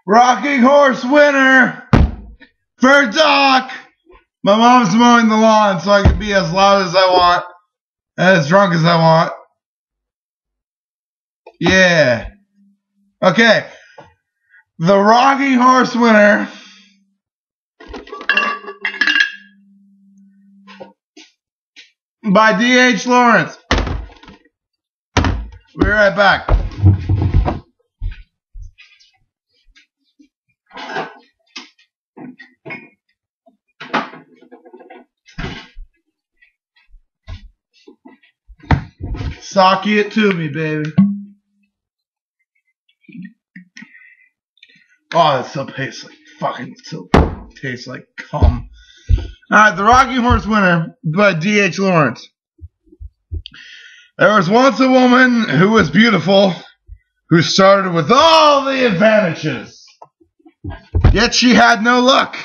Rocking horse winner for Doc. My mom's mowing the lawn so I can be as loud as I want, as drunk as I want. Yeah. Okay. The Rocking Horse winner by D.H. Lawrence. We'll be right back. Sake it to me, baby. Oh, that still tastes like tastes like cum. Alright, the Rocking Horse winner by D.H. Lawrence. There was once a woman who was beautiful, who started with all the advantages. Yet she had no luck.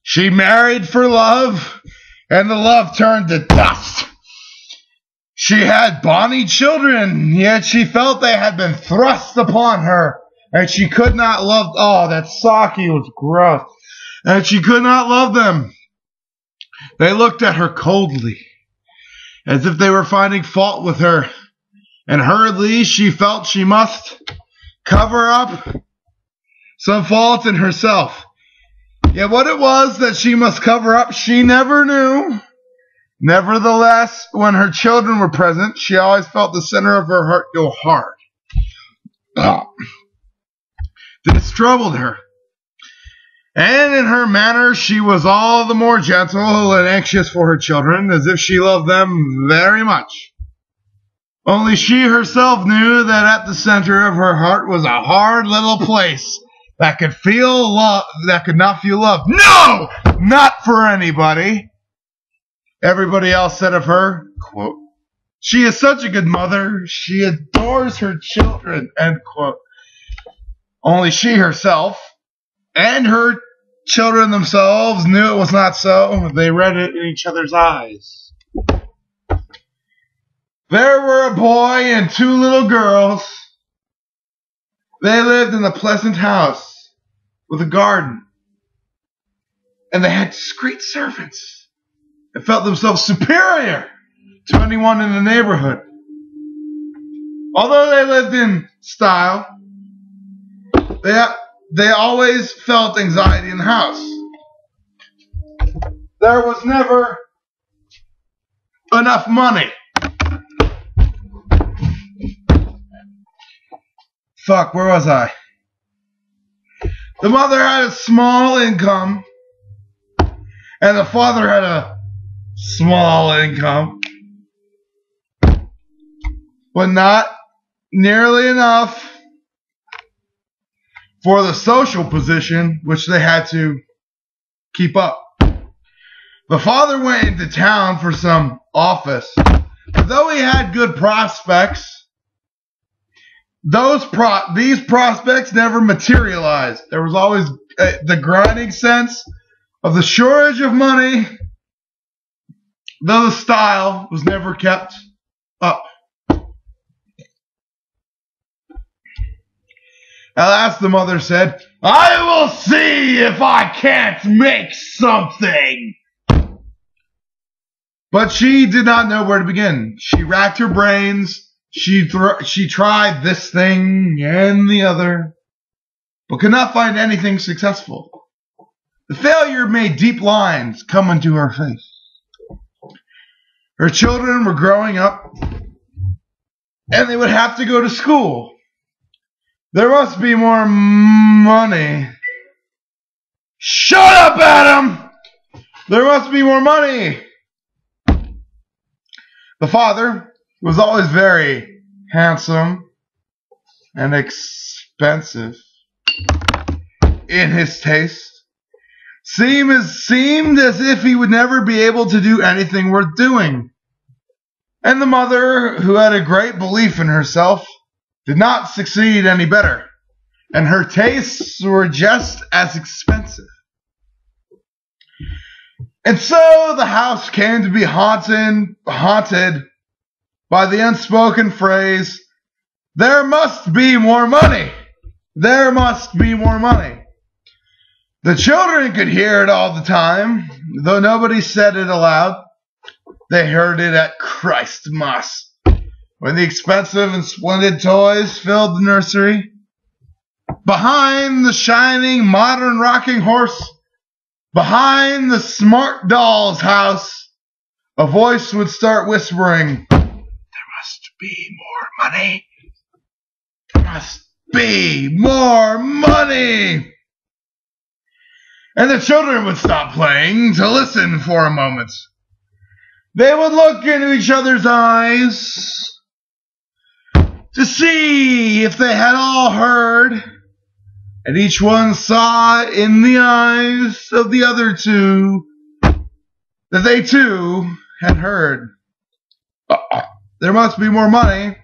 She married for love, and the love turned to dust. She had bonny children, yet she felt they had been thrust upon her, and she could not love. Oh, that sake was gross. And she could not love them. They looked at her coldly, as if they were finding fault with her, and hurriedly she felt she must cover up some fault in herself. Yet what it was that she must cover up, she never knew. Nevertheless, when her children were present, she always felt the center of her heart go hard. This troubled her. And in her manner, she was all the more gentle and anxious for her children, as if she loved them very much. Only she herself knew that at the center of her heart was a hard little place that could feel love, that could not feel love. No! Not for anybody. Everybody else said of her, quote, "She is such a good mother. She adores her children," end quote. Only she herself and her children themselves knew it was not so. They read it in each other's eyes. There were a boy and two little girls. They lived in a pleasant house with a garden, and they had discreet servants and felt themselves superior to anyone in the neighborhood. Although they lived in style, they always felt anxiety in the house. There was never enough money. Fuck, where was I? The mother had a small income, and the father had a small income, but not nearly enough for the social position which they had to keep up. The father went into town for some office, but though he had good prospects, these prospects never materialized. There was always the grinding sense of the shortage of money, though the style was never kept up. At last the mother said, "I will see if I can't make something." But she did not know where to begin. She racked her brains. She tried this thing and the other, but could not find anything successful. The failure made deep lines come into her face. Her children were growing up, and they would have to go to school. There must be more money. Shut up, Adam! There must be more money. The father was always very handsome and expensive in his taste. Seemed as if he would never be able to do anything worth doing. And the mother, who had a great belief in herself, did not succeed any better, and her tastes were just as expensive. And so the house came to be haunted by the unspoken phrase, "There must be more money." There must be more money. The children could hear it all the time, though nobody said it aloud. They heard it at Christmas, when the expensive and splendid toys filled the nursery. Behind the shining modern rocking horse, behind the smart doll's house, a voice would start whispering, "There must be more money. There must be more money." And the children would stop playing to listen for a moment. They would look into each other's eyes to see if they had all heard, and each one saw in the eyes of the other two that they too had heard. There must be more money.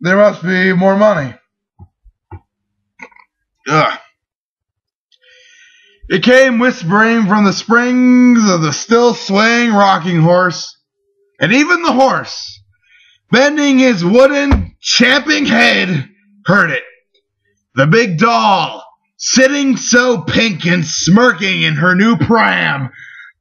There must be more money. Ugh. It came whispering from the springs of the still swaying rocking horse, and even the horse, bending his wooden, champing head, heard it. The big doll, sitting so pink and smirking in her new pram,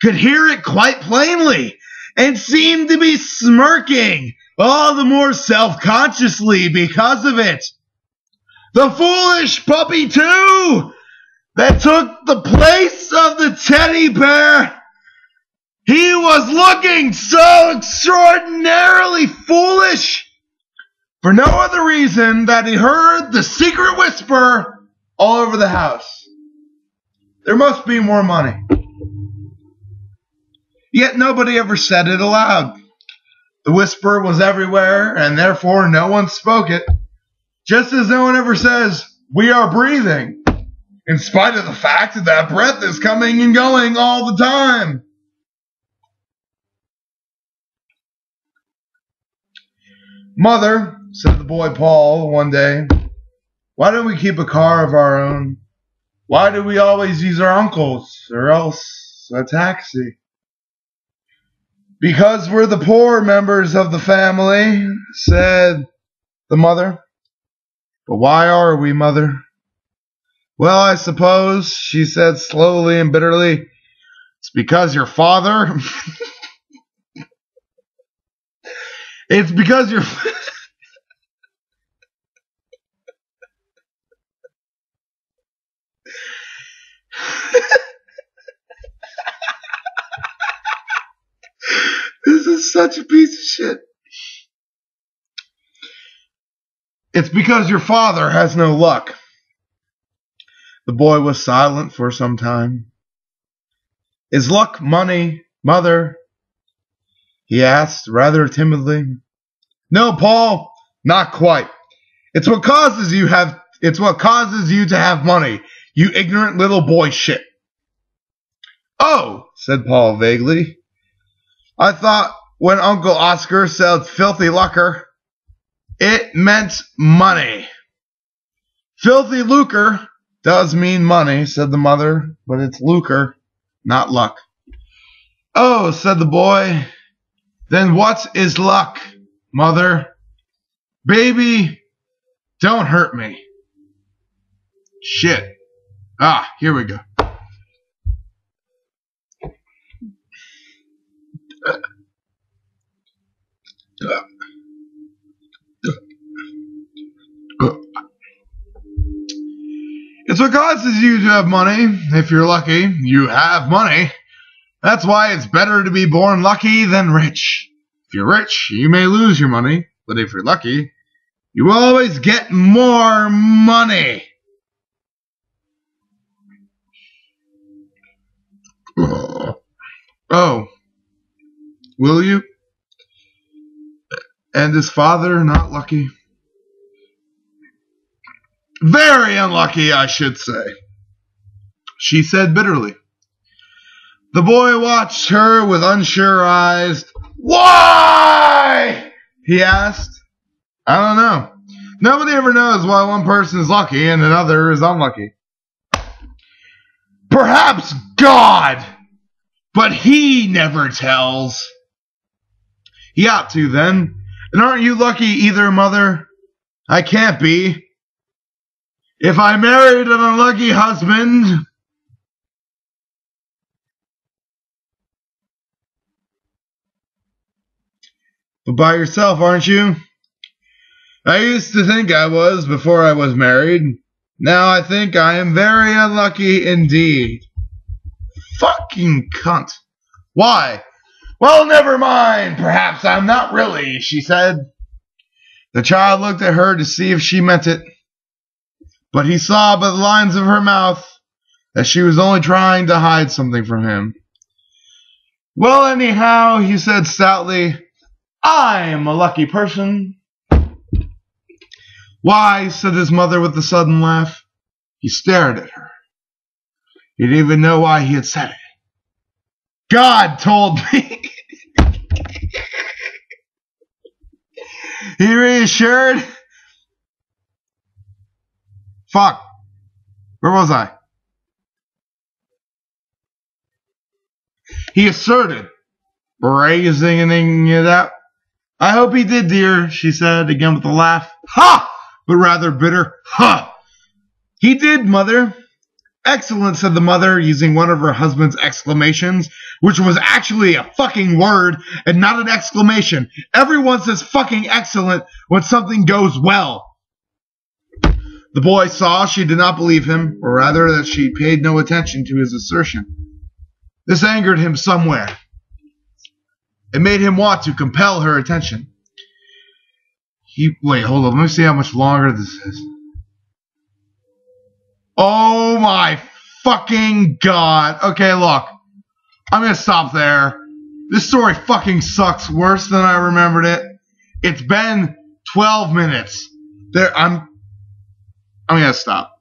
could hear it quite plainly, and seemed to be smirking all the more self-consciously because of it. The foolish puppy, too, that took the place of the teddy bear. He was looking so extraordinarily foolish for no other reason that he heard the secret whisper all over the house. There must be more money. Yet nobody ever said it aloud. The whisper was everywhere, and therefore no one spoke it. Just as no one ever says, "We are breathing," in spite of the fact that breath is coming and going all the time. "Mother," said the boy Paul one day, "why don't we keep a car of our own? Why do we always use our uncle's, or else a taxi?" "Because we're the poor members of the family," said the mother. "But why are we, Mother?" "Well, I suppose," she said slowly and bitterly, "it's because your father..." "It's because your..." This is such a piece of shit. "It's because your father has no luck." The boy was silent for some time. "Is luck money, Mother?" he asked rather timidly. "No, Paul, not quite. It's what causes you to have money, you ignorant little boy shit." "Oh," said Paul vaguely. "I thought when Uncle Oscar said filthy lucre, it meant money." "Filthy lucre does mean money," said the mother, "but it's lucre, not luck." "Oh," said the boy, "then what is luck, Mother? Baby, don't hurt me." Shit. Here we go. It's what causes you to have money. If you're lucky, you have money. That's why it's better to be born lucky than rich. If you're rich, you may lose your money, but if you're lucky, you will always get more money. Oh, will you? And is father not lucky? Very unlucky, I should say, she said bitterly. The boy watched her with unsure eyes. "Why?" he asked. "I don't know. Nobody ever knows why one person is lucky and another is unlucky." "Perhaps God, but he never tells." "He ought to, then. And aren't you lucky either, Mother?" "I can't be. If I married an unlucky husband, but by yourself, aren't you? I used to think I was before I was married. Now I think I am very unlucky indeed. Fucking cunt. Why? Well, never mind. Perhaps I'm not really, she said. The child looked at her to see if she meant it, but he saw by the lines of her mouth that she was only trying to hide something from him. Well, anyhow, he said stoutly, I'm a lucky person. Why, said his mother with a sudden laugh. He stared at her. He didn't even know why he had said it. God told me. He reassured. Fuck. Where was I? He asserted, brazening it out. I hope he did, dear, she said, again with a laugh. Ha! But rather bitter. Ha! He did, mother. Excellent, said the mother, using one of her husband's exclamations, which was actually a fucking word and not an exclamation. Everyone says fucking excellent when something goes well. The boy saw she did not believe him, or rather that she paid no attention to his assertion. This angered him somewhere. It made him want to compel her attention. Wait, hold on. Let me see how much longer this is. Oh my fucking god. Okay, look. I'm gonna stop there. This story fucking sucks worse than I remembered it. It's been 12 minutes. I'm gonna stop.